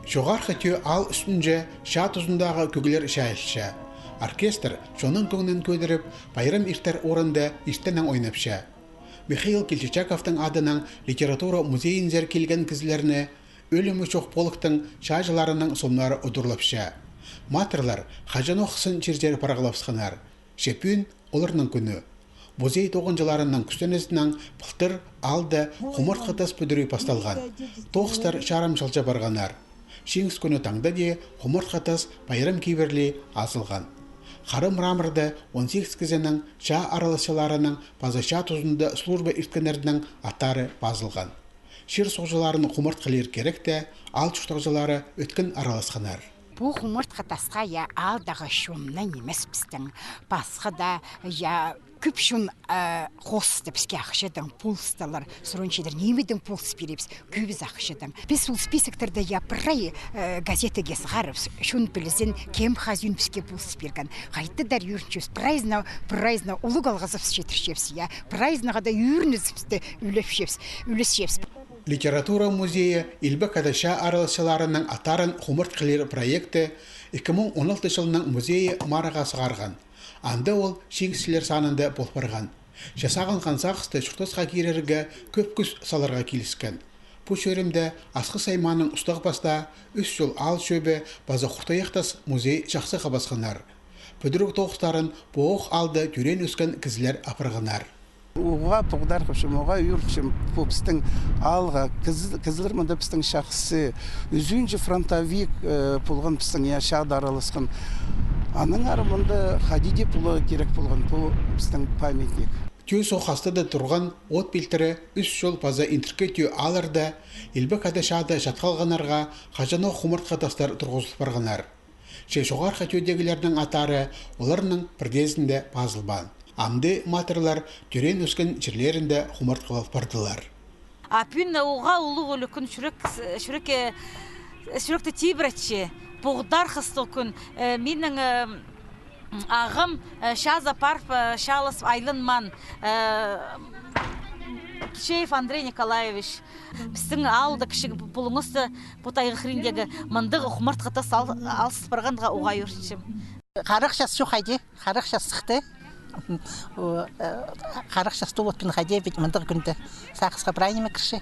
Şoğar xatio al üstünce şat uzundağı kögüler şailşa. Orkestr şonun көңнен көдіріп, bayram irter oranda istenen oynapşa. Mikhail Kilchichakov'tың adının literatura muzeyinzer kelgen kizlerine ölümü çok polықтың şajılarının sonları udurlapşa. Materlar Хажан оқсын çirjeri paraglavsınar. Şepün olırның күні. Muzey тоғынжыларының күстенесінің пылтыр алды құмырт қытас пөдірі пасталған. Тоғыстар шарам шалча барғанар. Шеңіз күні таңда де құмырт қытас байрам кейберлі асылған. Қарым мрамырды 18 кізенің ша араласыларының пазаша тұзында служба ирткенердің аттары базылған. Шер соғжыларының құмырт қылер керекті, ал чұштағжылары өткен араласқанар. Бұл құмырт қытасқа я алдағы шумнан емес біздің. Басқы да я көп шун қосты бізге ақшыдың пулсталар. Сұрыншедер немедің пулс берепс, көбіз ақшыдың. Біз сол списектерді я бірай газетеге сығарып, шун білізін кем хазюн бізге пулс берген. Қайты дар үйрінчіз, прайзна ұлы қалғызып жетіршепсі, я прайзнаға да үйрініз бізді үлесшепсі. Литература музейі Илбек Адаша араласыларының атарын құмырт қылер проекті 2016 жылының музейі мараға сығарған. Анда ол шеңсілер санында болпарған. Жасаған қансақысты шұртасқа керерге көп күз саларға келіскен. Бұл шөрімді асқы сайманың ұстақ баста үс жол ал шөбі база құқтаяқтас музей жақсы қабасқанар. Пөдірік тоғыстарын боғық алды түрен өскен кізілер апырғанар. Оға бұғдар қышым, оға үйіртшім, біздің алға, кізілер мұнда біздің шақсы, үзінжі фронтовик болған біздің шағды аралысқан. Аның арымында хадиде пұлы керек болған, бұл біздің памятник. Түйі соқастыда тұрған от белтірі үс жол база интеркетию алырда, Илбек Адашады жатқалғанарға қажаны құмырт қатастар тұрғызылып барғанар. Шоғар қатеудегілердің атары оларының бірдезінде пазылбан. Амды матерлар түрен өскен жерлерінде құмырт қылып бардылар. Апын оға ұлы өлікін сүректі тейбіретші, бұғдар қысты күн. Менің ағым шаза парп шалыс айлынман Кишеев Андрей Николаевич. Біздің алды кіші бұлыңызды бұтайғы қырындегі мұндығы құмырт қытас алсыз барғандыға оға өршім. Қарық жас жоқ айде, қарық жас сықты. Қарық жасты отпен қайде бет мұндығы күнді сақысқа бірайнеме кірші.